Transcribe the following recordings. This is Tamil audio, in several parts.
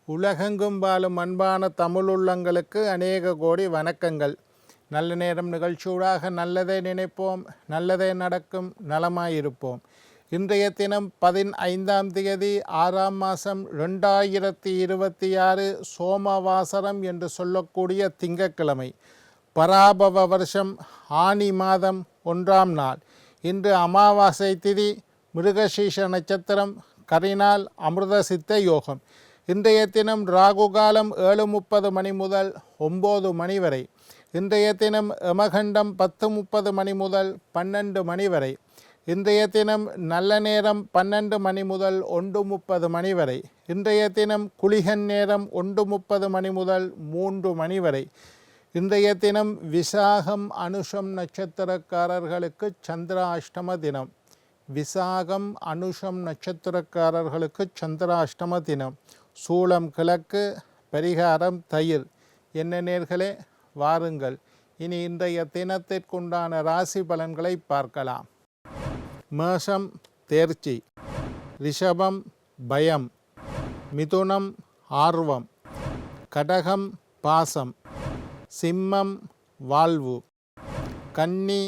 உலகெங்கும் வாழும் அன்பான தமிழுள்ளங்களுக்கு அநேக கோடி வணக்கங்கள். நல்ல நேரம் நிகழ்ச்சியூடாக நல்லதை நினைப்போம், நல்லதே நடக்கும், நலமாயிருப்போம். இன்றைய தினம் 15ஆம் தேதி 6ஆம் மாதம் 2026 சோமவாசரம் என்று சொல்லக்கூடிய திங்கட்கிழமை, பராபவ வருஷம் ஆனி மாதம் 1ஆம் நாள். இன்று அமாவாசை திதி, மிருகசீஷ நட்சத்திரம், கரிநாள், அமிர்த சித்த யோகம். இன்றைய தினம் ராகு காலம் 7:30 மணி முதல் 9 மணி வரை. இன்றைய தினம் யமகண்டம் 10:30 மணி முதல் 12 மணி வரை. இன்றைய தினம் நல்ல நேரம் 12 மணி முதல் 1:30 மணி வரை. இன்றைய தினம் குளிகன் நேரம் 1:30 மணி முதல் 3 மணி வரை. இன்றைய தினம் விசாகம் அனுஷம் நட்சத்திரக்காரர்களுக்கு சந்திராஷ்டம தினம். விசாகம் அனுஷம் நட்சத்திரக்காரர்களுக்கு சந்திராஷ்டம தினம். சூளம் கிழக்கு, பரிகாரம் தயிர். என்ன நேர்களே, வாருங்கள் இனி இன்றைய தினத்திற்குண்டான ராசி பலன்களை பார்க்கலாம். மேஷம் தேர்ச்சி, ரிஷபம் பயம், மிதுனம் ஆர்வம், கடகம் பாசம், சிம்மம் வாழ்வு, கன்னி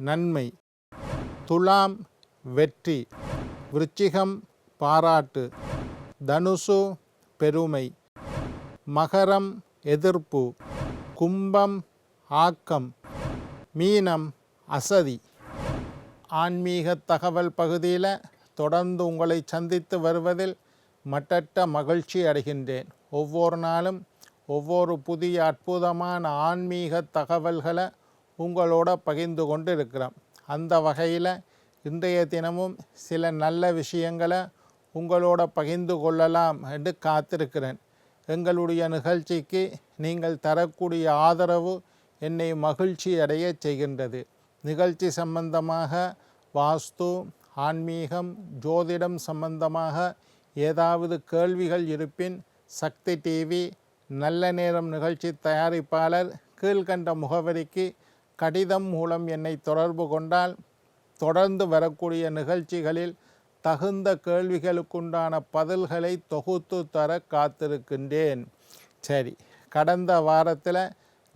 நன்மை, துலாம் வெற்றி, விருச்சிகம் பாராட்டு, தனுசு பெருமை, மகரம் எதிர்ப்பு, கும்பம் ஆக்கம், மீனம் அசதி. ஆன்மீக தகவல் பகுதியில் தொடர்ந்து உங்களை சந்தித்து வருவதில் மட்டற்ற மகிழ்ச்சி அடைகின்றேன். ஒவ்வொரு நாளும் ஒவ்வொரு புதிய அற்புதமான ஆன்மீக தகவல்களை உங்களோட பகிர்ந்து கொண்டு இருக்கிறோம். அந்த வகையில் இன்றைய தினமும் சில நல்ல விஷயங்களை உங்களோட பகிர்ந்து கொள்ளலாம் என்று காத்திருக்கிறேன். எங்களுடைய நிகழ்ச்சிக்கு நீங்கள் தரக்கூடிய ஆதரவு என்னை மகிழ்ச்சி அடைய செய்கின்றது. நிகழ்ச்சி சம்பந்தமாக, வாஸ்து, ஆன்மீகம், ஜோதிடம் சம்பந்தமாக ஏதாவது கேள்விகள் இருப்பின் சக்தி டிவி நல்ல நேரம் நிகழ்ச்சி தயாரிப்பாளர் கீழ்கண்ட முகவரிக்கு கடிதம் மூலம் என்னை தொடர்பு கொண்டால் தொடர்ந்து வரக்கூடிய நிகழ்ச்சிகளில் தகுந்த கேள்விகளுக்குண்டான பதில்களை தொகுத்து தர காத்திருக்கின்றேன். சரி, கடந்த வாரத்தில்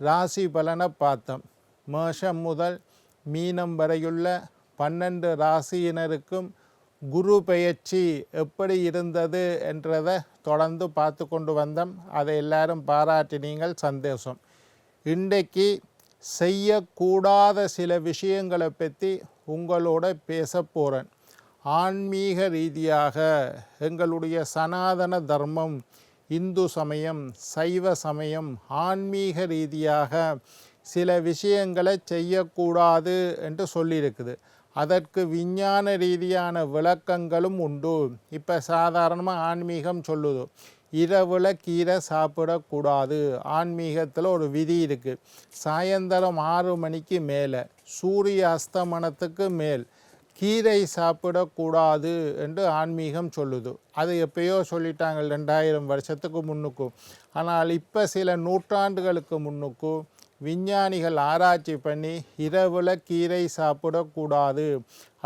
ராசி பலனை பார்த்தோம். மேஷம் முதல் மீனம் வரையுள்ள 12 ராசியினருக்கும் குரு பெயர்ச்சி எப்படி இருந்தது என்றதை தொடர்ந்து பார்த்து கொண்டு வந்தோம். அதை எல்லாரும் பாராட்டினீங்கள், சந்தோஷம். இன்றைக்கு செய்யக்கூடாத சில விஷயங்களை பற்றி உங்களோட பேச போகிறேன். ஆன்மீக ரீதியாக எங்களுடைய சனாதன தர்மம், இந்து சமயம், சைவ சமயம் ஆன்மீக ரீதியாக சில விஷயங்களை செய்யக்கூடாது என்று சொல்லியிருக்குது. அதற்கு விஞ்ஞான ரீதியான விளக்கங்களும் உண்டு. இப்போ சாதாரணமாக ஆன்மீகம் சொல்லுது, இரவில் கீரை சாப்பிடக்கூடாது. ஆன்மீகத்தில் ஒரு விதி இருக்குது. சாயந்தரம் 6 மணிக்கு மேலே, சூரிய அஸ்தமனத்துக்கு மேல் கீரை சாப்பிடக்கூடாது என்று ஆன்மீகம் சொல்லுது. அது எப்பயோ சொல்லிட்டாங்க 2000 வருஷத்துக்கு முன்னுக்கும். ஆனால் இப்போ சில நூற்றாண்டுகளுக்கு முன்னுக்கும் விஞ்ஞானிகள் ஆராய்ச்சி பண்ணி இரவில் கீரை சாப்பிடக்கூடாது,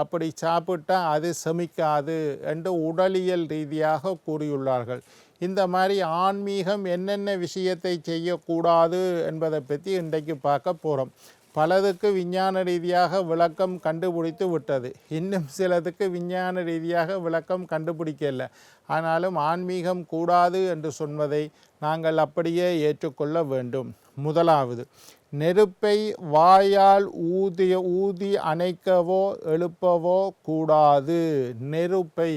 அப்படி சாப்பிட்டால் அது செமிக்காது என்று உடலியல் ரீதியாக கூறியுள்ளார்கள். இந்த மாதிரி ஆன்மீகம் என்னென்ன விஷயத்தை செய்யக்கூடாது என்பதை பற்றி இன்றைக்கு பார்க்க போகிறோம். பலதுக்கு விஞ்ஞான ரீதியாக விளக்கம் கண்டுபிடித்து விட்டது, இன்னும் சிலதுக்கு விஞ்ஞான ரீதியாக விளக்கம் கண்டுபிடிக்கல. ஆனாலும் ஆன்மீகம் கூடாது என்று சொன்னதை நாங்கள் அப்படியே ஏற்றுக்கொள்ள வேண்டும். முதலாவது, நெருப்பை வாயால் ஊதி அணைக்கவோ எழுப்பவோ கூடாது. நெருப்பை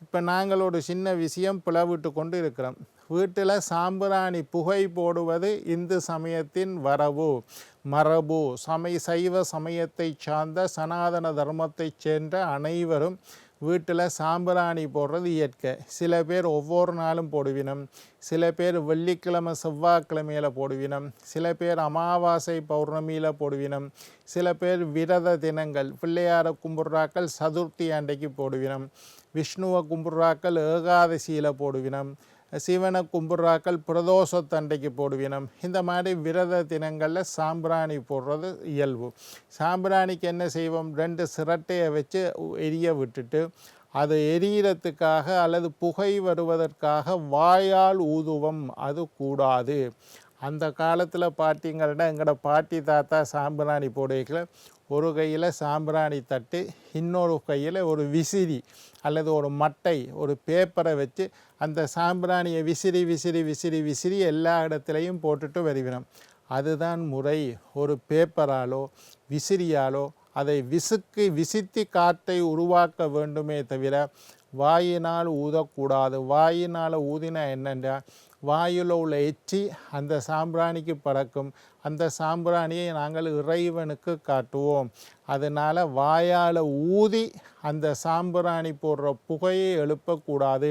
இப்போ நாங்கள் ஒரு சின்ன விஷயம் பிளவிட்டு கொண்டு இருக்கிறோம். வீட்டில் சாம்பிராணி புகை போடுவது இந்து சமயத்தின் மரபு. சைவ சமயத்தை சார்ந்த சனாதன தர்மத்தை சேர்ந்த அனைவரும் வீட்டில் சாம்பிராணி போடுறது இயற்கை. சில பேர் ஒவ்வொரு நாளும் போடுவினம், சில பேர் வெள்ளிக்கிழமை செவ்வாய்க்கிழமையில் போடுவினம், சில பேர் அமாவாசை பௌர்ணமியில் போடுவினம், சில பேர் விரத தினங்கள் பிள்ளையாரை கும்பிட்றாக்கள் சதுர்த்தி அன்றைக்கு போடுவினம், விஷ்ணுவை கும்பிட்றாக்கள் ஏகாதசியில் போடுவினம், சிவனை கும்பிட்றாக்கள் பிரதோஷத்தண்டைக்கு போடுவினம். இந்த மாதிரி விரத தினங்களில் சாம்பிராணி போடுறது இயல்பு. சாம்பிராணிக்கு என்ன செய்வோம், 2 சிரட்டையை வச்சு எரிய விட்டுட்டு அது எரியறதுக்காக அல்லது புகை வருவதற்காக வாயால் ஊதுவம் அது கூடாது. அந்த காலத்தில் பார்த்தீங்கன்னா எங்களோட பாட்டி தாத்தா சாம்பிராணி போடையில் ஒரு கையில் சாம்பிராணி தட்டு, இன்னொரு கையில் ஒரு விசிறி அல்லது ஒரு மட்டை ஒரு பேப்பரை வச்சு அந்த சாம்பிராணியை விசிறி விசிறி விசிறி விசிறி எல்லா இடத்துலையும் போட்டுட்டு வருவினோம். அதுதான் முறை. ஒரு பேப்பராலோ விசிறியாலோ அதை விசித்தி காற்றை உருவாக்க வேண்டுமே தவிர வாயினால் ஊதக்கூடாது. வாயினால் ஊதினா என்னென்றால் வாயில் உள்ள எச்சி அந்த சாம்பிராணிக்கு பறக்கும். அந்த சாம்பிராணியை நாங்கள் இறைவனுக்கு காட்டுவோம். அதனால் வாயால் ஊதி அந்த சாம்பிராணி போடுற புகையை எழுப்பக்கூடாது.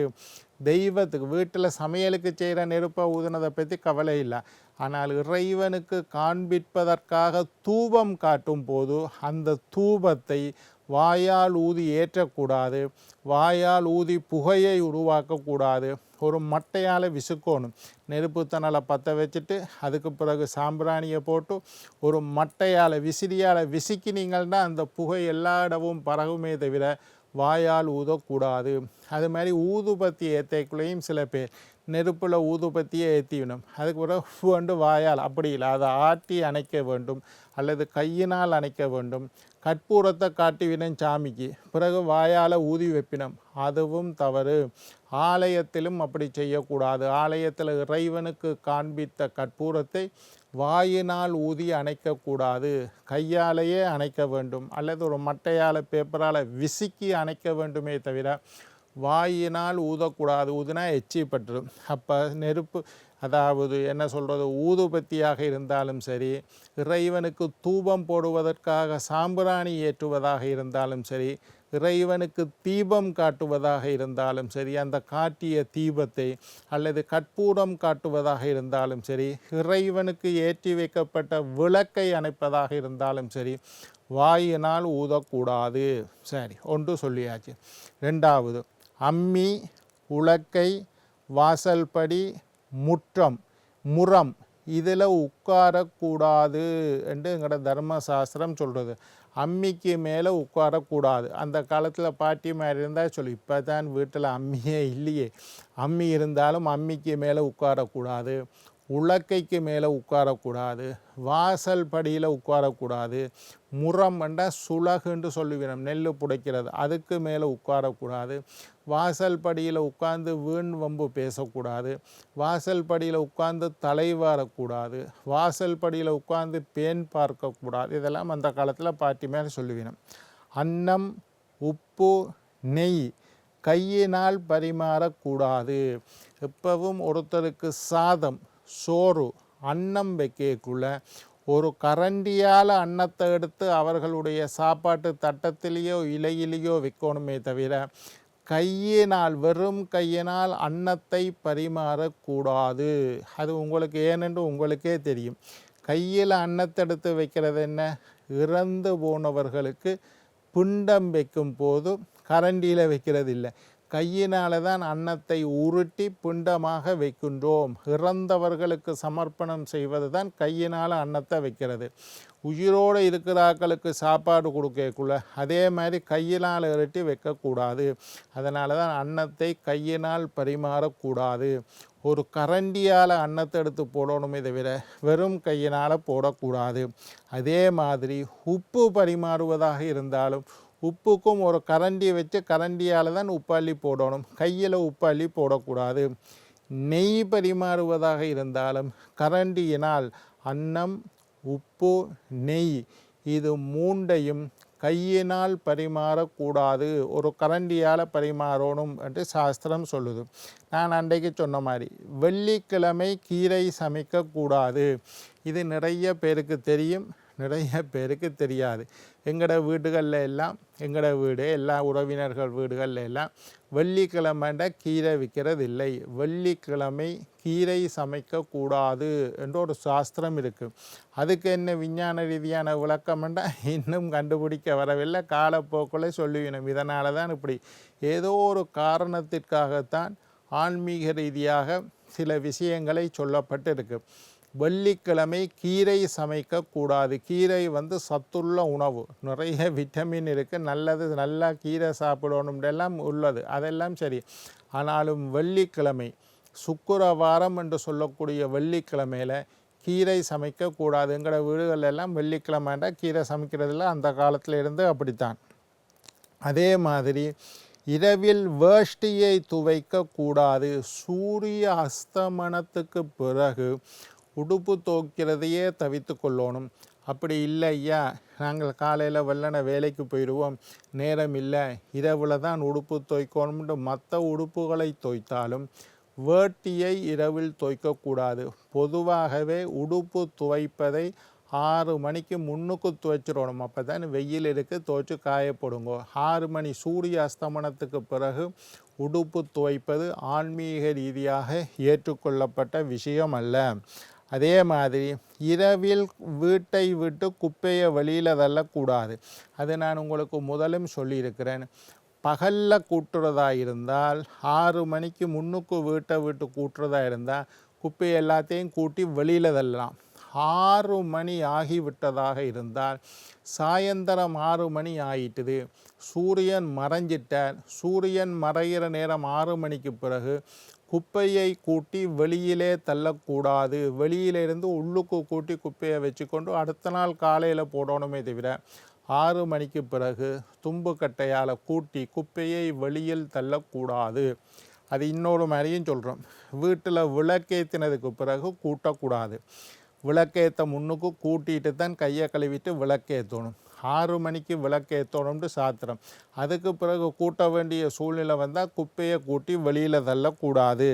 தெய்வத்துக்கு வீட்டில் சமையலுக்கு செய்கிற நெருப்பை ஊதினதை பற்றி கவலை இல்லை. ஆனால் இறைவனுக்கு காண்பிப்பதற்காக தூபம் காட்டும் போது அந்த தூபத்தை வாயால் ஊதி ஏற்றக்கூடாது. வாயால் ஊதி புகையை உருவாக்கக்கூடாது. ஒரு மட்டையால் விசுக்கணும். நெருப்பு தணலை பற்ற வச்சுட்டு அதுக்கு பிறகு சாம்பிராணியை போட்டு ஒரு மட்டையால் விசிறியால் விசிக்கினீங்கன்னா அந்த புகை எல்லா இடமும் பறகுமே தவிர வாயால் ஊதக்கூடாது. அது மாதிரி ஊதுபத்தி ஏற்றக்குள்ளேயும் சில பேர் நெருப்பில் ஊதுபத்தியை ஏற்றிவிடும். அதுக்கு பிறகு வாயால் அப்படி இல்லை, அதை ஆட்டி அணைக்க வேண்டும் அல்லது கையினால் அணைக்க வேண்டும். கற்பூரத்தை காட்டிவிடும் சாமிக்கு, பிறகு வாயால் ஊதி வைப்பினம், அதுவும் தவறு. ஆலயத்திலும் அப்படி செய்யக்கூடாது. ஆலயத்தில் இறைவனுக்கு காண்பித்த கற்பூரத்தை வாயினால் ஊதி அணைக்கக்கூடாது. கையாலேயே அணைக்க வேண்டும் அல்லது ஒரு மட்டையால் பேப்பரால் விசிக்கி அணைக்க வேண்டுமே தவிர வாயினால் ஊதக்கூடாது. ஊதுனா எச்சி பட்டுரும். அப்போ நெருப்பு அதாவது என்ன சொல்கிறது, ஊதுபத்தியாக இருந்தாலும் சரி, இறைவனுக்கு தூபம் போடுவதற்காக சாம்பிராணி ஏற்றுவதாக இருந்தாலும் சரி, இறைவனுக்கு தீபம் காட்டுவதாக இருந்தாலும் சரி, அந்த காட்டிய தீபத்தை அல்லது கற்பூரம் காட்டுவதாக இருந்தாலும் சரி, இறைவனுக்கு ஏற்றி வைக்கப்பட்ட விளக்கை அணைப்பதாக இருந்தாலும் சரி, வாயினால் ஊதக்கூடாது. சரி, ஒன்று சொல்லியாச்சு. ரெண்டாவது, அம்மி, உலக்கை, வாசல்படி, முற்றம், முறம் இதில் உட்காரக்கூடாது என்று எங்களோட தர்மசாஸ்திரம் சொல்கிறது. அம்மிக்கு மேலே உட்காரக்கூடாது. அந்த காலத்தில் பாட்டி மாதிரி இருந்தால் சொல்லி, இப்போ தான் வீட்டில் அம்மியே இல்லையே. அம்மி இருந்தாலும் அம்மிக்கு மேலே உட்காரக்கூடாது, உலக்கைக்கு மேலே உட்காரக்கூடாது, வாசல் படியில் உட்காரக்கூடாது. முறம் என்றால் சுலகுன்னு சொல்லுவினோம், நெல் புடைக்கிறது, அதுக்கு மேலே உட்காரக்கூடாது. வாசல் படியில் உட்கார்ந்து வீண் வம்பு பேசக்கூடாது. வாசல் படியில் உட்கார்ந்து தலைவாரக்கூடாது. வாசல் படியில் உட்கார்ந்து பேன் பார்க்கக்கூடாது. இதெல்லாம் அந்த காலத்தில் பாட்டி மேலே சொல்லுவினோம். அன்னம், உப்பு, நெய் கையினால் பரிமாறக்கூடாது. எப்பவும் ஒருத்தருக்கு சாதம், சோறு, அன்னம் வைக்கக்குள்ள ஒரு கரண்டியால் அன்னத்தை எடுத்து அவர்களுடைய சாப்பாட்டு தட்டத்திலேயோ இலையிலேயோ வைக்கணுமே தவிர கையினால் வெறும் கையினால் அன்னத்தை பரிமாறக்கூடாது. அது உங்களுக்கு ஏனென்று உங்களுக்கே தெரியும். கையில் அன்னத்தை எடுத்து வைக்கிறது என்ன, இறந்து போனவர்களுக்கு பிண்டம் வைக்கும் போது கரண்டியில் வைக்கிறது இல்லை, கையினால் தான் அன்னத்தை உருட்டி பிண்டமாக வைக்கின்றோம். இறந்தவர்களுக்கு சமர்ப்பணம் செய்வது தான் கையினால் அன்னத்தை வைக்கிறது. உயிரோடு இருக்கிறாக்களுக்கு சாப்பாடு கொடுக்கக்குள்ள அதே மாதிரி கையினால் உருட்டி வைக்கக்கூடாது. அதனால தான் அன்னத்தை கையினால் பரிமாறக்கூடாது. ஒரு கரண்டியால் அன்னத்தை எடுத்து போடணுமே தவிர வெறும் கையினால் போடக்கூடாது. அதே மாதிரி உப்பு பரிமாறுவதாக இருந்தாலும் உப்புக்கும் ஒரு கரண்டி வச்சு கரண்டியால் தான் உப்பள்ளி போடணும், கையில் உப்பள்ளி போடக்கூடாது. நெய் பரிமாறுவதாக இருந்தாலும் கரண்டியினால் அன்னம், உப்பு, நெய் இது மூண்டையும் கையினால் பரிமாறக்கூடாது, ஒரு கரண்டியால் பரிமாறணும் என்று சாஸ்திரம் சொல்லுது. நான் அன்றைக்கு சொன்ன மாதிரி வெள்ளிக்கிழமை கீரை சமைக்கக்கூடாது. இது நிறைய பேருக்கு தெரியும், நிறைய பேருக்கு தெரியாது. எங்களோட வீடுகளில் எல்லாம், எங்களோட வீடு எல்லா உறவினர்கள் வீடுகளில் எல்லாம் வெள்ளிக்கிழமைண்ட கீரை விற்கிறது இல்லை. வெள்ளிக்கிழமை கீரை சமைக்கக்கூடாது என்ற ஒரு சாஸ்திரம் இருக்குது. அதுக்கு என்ன விஞ்ஞான ரீதியான விளக்கம்ண்டா இன்னும் கண்டுபிடிக்க வரவில்லை, காலப்போக்கில் சொல்லுவினோம். இதனால தான் இப்படி ஏதோ ஒரு காரணத்திற்காகத்தான் ஆன்மீக ரீதியாக சில விஷயங்களை சொல்லப்பட்டு இருக்கு. வெள்ளிக்கிழமை கீரை சமைக்கக்கூடாது. கீரை வந்து சத்துள்ள உணவு, நிறைய விட்டமின் இருக்குது, நல்லது, நல்லா கீரை சாப்பிடணும்ன்றெல்லாம் உள்ளது, அதெல்லாம் சரி. ஆனாலும் வெள்ளிக்கிழமை சுக்கிரவாரம் என்று சொல்லக்கூடிய வெள்ளிக்கிழமையில் கீரை சமைக்கக்கூடாது. எங்களோட வீடுகள் எல்லாம் வெள்ளிக்கிழமைண்டா கீரை சமைக்கிறதுல அந்த காலத்தில் இருந்து அப்படித்தான். அதே மாதிரி இரவில் வேஷ்டியை துவைக்கக்கூடாது. சூரிய அஸ்தமனத்துக்கு பிறகு உடுப்பு துவைக்கிறதையே தவிர்த்து கொள்ளணும். அப்படி இல்லையா, நாங்கள் காலையில் வெள்ளன வேலைக்கு போயிடுவோம், நேரம் இல்லை, இரவில் தான் உடுப்பு துவைக்கணும்னு மற்ற உடுப்புகளை துவைத்தாலும் வேட்டியை இரவில் துவைக்கக்கூடாது. பொதுவாகவே உடுப்பு துவைப்பதை 6 மணிக்கு முன்னுக்கு துவைச்சிடணும். அப்போ தான் வெயில் இருக்குது, துவைச்சி காயப்படுங்க. 6 மணி சூரிய அஸ்தமனத்துக்கு பிறகு உடுப்பு துவைப்பது ஆன்மீக ரீதியாக ஏற்றுக்கொள்ளப்பட்ட விஷயம் அல்ல. அதே மாதிரி இரவில் வீட்டை விட்டு குப்பையை வெளியில் தள்ளக்கூடாது. அது நான் உங்களுக்கு முதலும் சொல்லியிருக்கிறேன். பகலில் கூட்டுறதா இருந்தால் 6 மணிக்கு முன்னுக்கு வீட்டை விட்டு கூட்டுறதா இருந்தால் குப்பை எல்லாத்தையும் கூட்டி வெளியில் தள்ளலாம். 6 மணி ஆகிவிட்டதாக இருந்தால், சாயந்தரம் 6 மணி ஆயிட்டுது, சூரியன் மறைஞ்சிட்டார், சூரியன் மறைகிற நேரம் 6 மணிக்கு பிறகு குப்பையை கூட்டி வெளியிலே தள்ளக்கூடாது. வெளியிலிருந்து உள்ளுக்கு கூட்டி குப்பையை வச்சுக்கொண்டு அடுத்த நாள் காலையில் போடணுமே தவிர 6 மணிக்கு பிறகு தும்பு கட்டையால் கூட்டி குப்பையை வெளியில் தள்ளக்கூடாது. அது இன்னொரு மாதிரியும் சொல்கிறோம். வீட்டில் விளக்கேற்றினதுக்கு பிறகு கூட்டக்கூடாது. விளக்கேற்ற முன்னுக்கு கூட்டிகிட்டு தான் கையை கழுவிட்டு விளக்கேற்றணும். 6 மணிக்கு விளக்கேற்றணும்னு சாத்திரம். அதுக்கு பிறகு கூட்ட வேண்டிய சூழ்நிலை வந்தால் குப்பையை கூட்டி வெளியில் தள்ளக்கூடாது.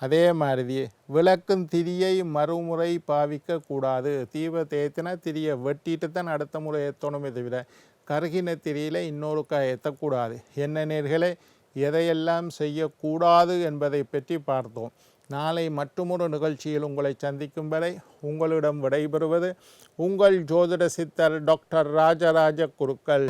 அதே மாதிரி விளக்கும் திரியை மறுமுறை பாவிக்கக்கூடாது. தீபத்தை ஏற்றினா திரியை வெட்டிட்டு தான் அடுத்த முறை ஏற்றணுமே தவிர கருகின திரியில் இன்னொருக்கா ஏற்றக்கூடாது. என்ன நேர்களே, எதையெல்லாம் செய்யக்கூடாது என்பதை பற்றி பார்த்தோம். நாளை மற்றுமொரு நிகழ்ச்சியில் உங்களை சந்திக்கும் வரை உங்களிடம் விடைபெறுவது உங்கள் ஜோதிட சித்தர் டாக்டர் ராஜராஜ குருக்கள்.